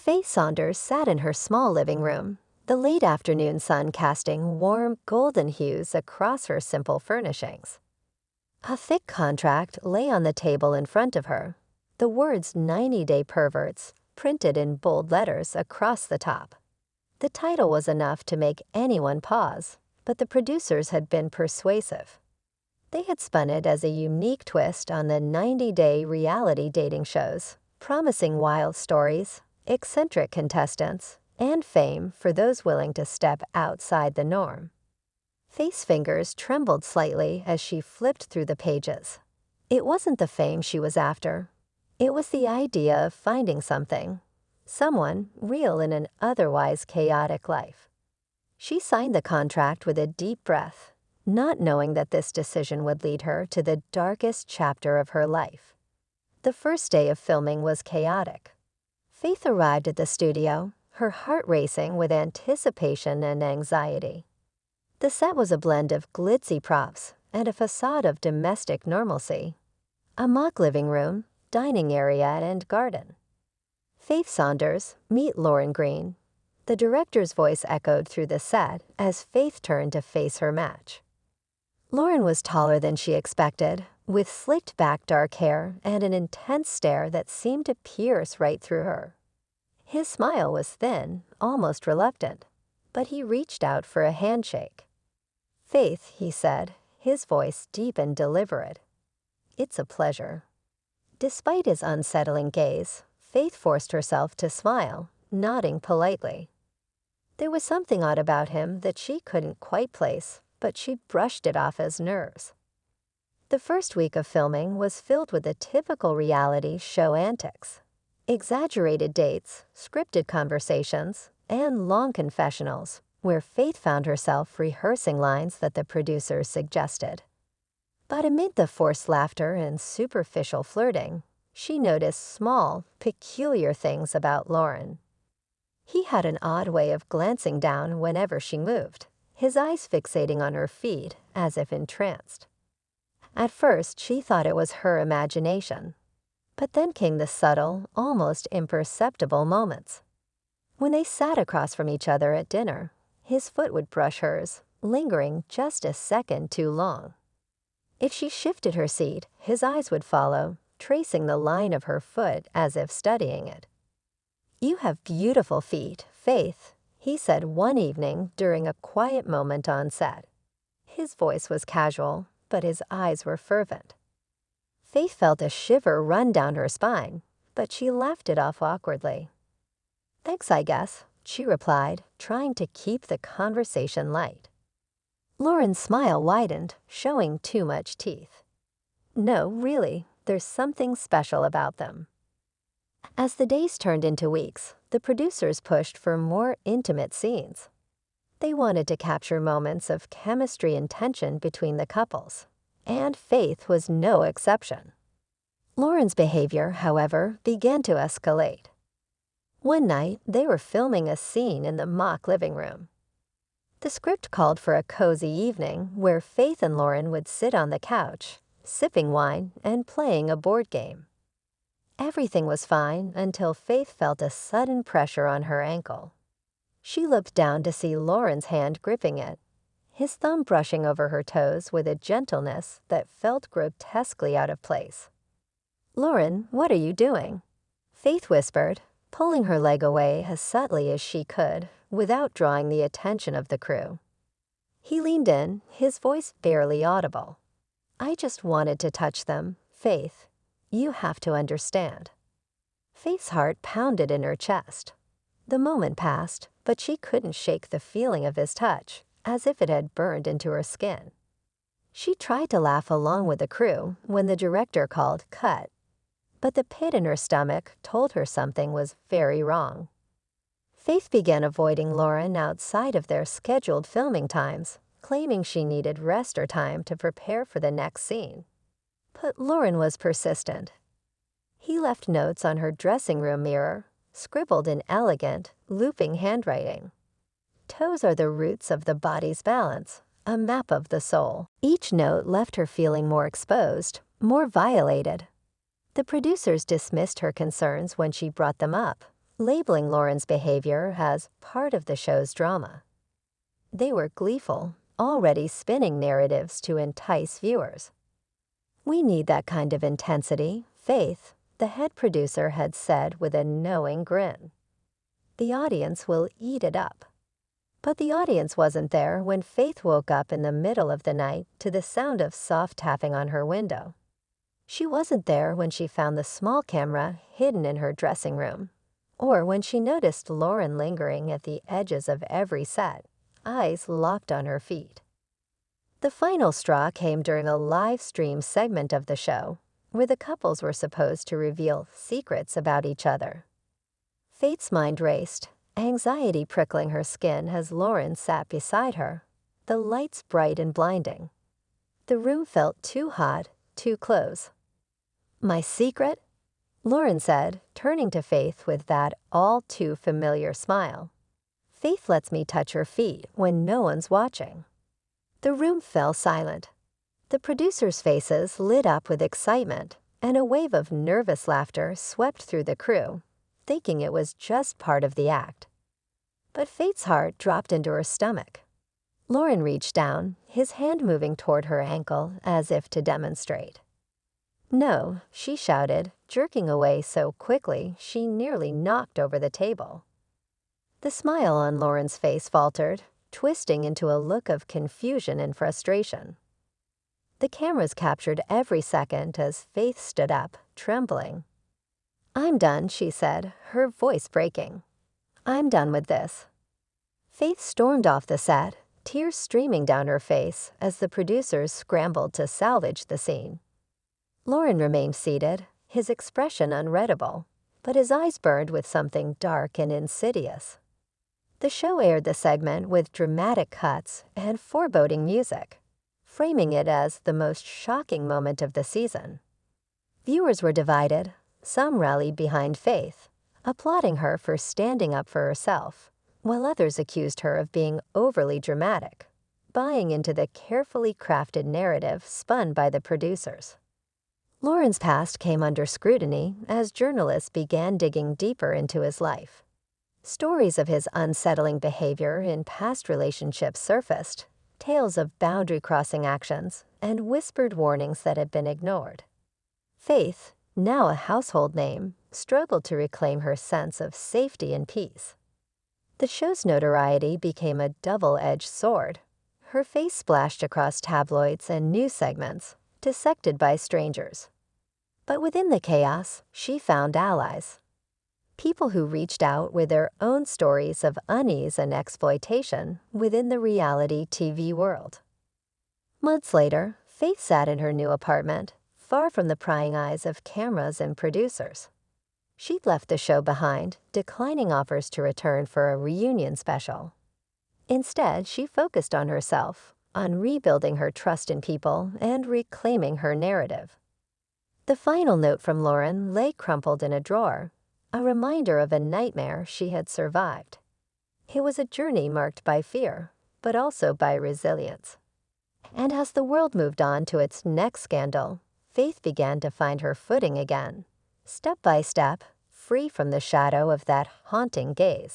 Faith Saunders sat in her small living room, the late afternoon sun casting warm, golden hues across her simple furnishings. A thick contract lay on the table in front of her, the words 90-Day Perverts printed in bold letters across the top. The title was enough to make anyone pause, but the producers had been persuasive. They had spun it as a unique twist on the 90-day reality dating shows, promising wild stories, eccentric contestants, and fame for those willing to step outside the norm. Faith's fingers trembled slightly as she flipped through the pages. It wasn't the fame she was after. It was the idea of finding someone real in an otherwise chaotic life. She signed the contract with a deep breath, not knowing that this decision would lead her to the darkest chapter of her life. The first day of filming was chaotic. Faith arrived at the studio, her heart racing with anticipation and anxiety. The set was a blend of glitzy props and a facade of domestic normalcy. A mock living room, dining area, and garden. Faith Saunders, meet Loren Green. The director's voice echoed through the set as Faith turned to face her match. Loren was taller than she expected, with slicked back dark hair and an intense stare that seemed to pierce right through her. His smile was thin, almost reluctant, but he reached out for a handshake. "Faith," he said, his voice deep and deliberate. "It's a pleasure." Despite his unsettling gaze, Faith forced herself to smile, nodding politely. There was something odd about him that she couldn't quite place, but she brushed it off as nerves. The first week of filming was filled with the typical reality show antics. Exaggerated dates, scripted conversations, and long confessionals, where Faith found herself rehearsing lines that the producers suggested. But amid the forced laughter and superficial flirting, she noticed small, peculiar things about Loren. He had an odd way of glancing down whenever she moved, his eyes fixating on her feet as if entranced. At first, she thought it was her imagination. But then came the subtle, almost imperceptible moments. When they sat across from each other at dinner, his foot would brush hers, lingering just a second too long. If she shifted her seat, his eyes would follow, tracing the line of her foot as if studying it. "You have beautiful feet, Faith," he said one evening during a quiet moment on set. His voice was casual, but his eyes were fervent. Faith felt a shiver run down her spine, but she laughed it off awkwardly. "Thanks, I guess," she replied, trying to keep the conversation light. Loren's smile widened, showing too much teeth. "No, really, there's something special about them." As the days turned into weeks, the producers pushed for more intimate scenes. They wanted to capture moments of chemistry and tension between the couples, and Faith was no exception. Loren's behavior, however, began to escalate. One night, they were filming a scene in the mock living room. The script called for a cozy evening where Faith and Loren would sit on the couch, sipping wine and playing a board game. Everything was fine until Faith felt a sudden pressure on her ankle. She looked down to see Loren's hand gripping it, his thumb brushing over her toes with a gentleness that felt grotesquely out of place. "Loren, what are you doing?" Faith whispered, pulling her leg away as subtly as she could without drawing the attention of the crew. He leaned in, his voice barely audible. "I just wanted to touch them, Faith. You have to understand." Faith's heart pounded in her chest. The moment passed, but she couldn't shake the feeling of his touch, as if it had burned into her skin. She tried to laugh along with the crew when the director called cut, but the pit in her stomach told her something was very wrong. Faith began avoiding Loren outside of their scheduled filming times, claiming she needed rest or time to prepare for the next scene. But Loren was persistent. He left notes on her dressing room mirror, scribbled in elegant, looping handwriting. "Toes are the roots of the body's balance, a map of the soul." Each note left her feeling more exposed, more violated. The producers dismissed her concerns when she brought them up, labeling Loren's behavior as part of the show's drama. They were gleeful, already spinning narratives to entice viewers. "We need that kind of intensity, Faith," the head producer had said with a knowing grin. "The audience will eat it up." But the audience wasn't there when Faith woke up in the middle of the night to the sound of soft tapping on her window. She wasn't there when she found the small camera hidden in her dressing room, or when she noticed Loren lingering at the edges of every set, eyes locked on her feet. The final straw came during a live stream segment of the show, where the couples were supposed to reveal secrets about each other. Faith's mind raced, anxiety prickling her skin as Loren sat beside her, the lights bright and blinding. The room felt too hot, too close. "My secret?" Loren said, turning to Faith with that all-too-familiar smile. "Faith lets me touch her feet when no one's watching." The room fell silent. The producers' faces lit up with excitement, and a wave of nervous laughter swept through the crew, thinking it was just part of the act. But Faith's heart dropped into her stomach. Loren reached down, his hand moving toward her ankle as if to demonstrate. "No," she shouted, jerking away so quickly she nearly knocked over the table. The smile on Loren's face faltered, twisting into a look of confusion and frustration. The cameras captured every second as Faith stood up, trembling. "I'm done," she said, her voice breaking. "I'm done with this." Faith stormed off the set, tears streaming down her face as the producers scrambled to salvage the scene. Loren remained seated, his expression unreadable, but his eyes burned with something dark and insidious. The show aired the segment with dramatic cuts and foreboding music, framing it as the most shocking moment of the season. Viewers were divided. Some rallied behind Faith, applauding her for standing up for herself, while others accused her of being overly dramatic, buying into the carefully crafted narrative spun by the producers. Loren's past came under scrutiny as journalists began digging deeper into his life. Stories of his unsettling behavior in past relationships surfaced, tales of boundary-crossing actions, and whispered warnings that had been ignored. Faith, now a household name, struggled to reclaim her sense of safety and peace. The show's notoriety became a double-edged sword. Her face splashed across tabloids and news segments, dissected by strangers. But within the chaos, she found allies. People who reached out with their own stories of unease and exploitation within the reality TV world. Months later, Faith sat in her new apartment, far from the prying eyes of cameras and producers. She'd left the show behind, declining offers to return for a reunion special. Instead, she focused on herself, on rebuilding her trust in people and reclaiming her narrative. The final note from Loren lay crumpled in a drawer, a reminder of a nightmare she had survived. It was a journey marked by fear, but also by resilience. And as the world moved on to its next scandal, Faith began to find her footing again, step by step, free from the shadow of that haunting gaze.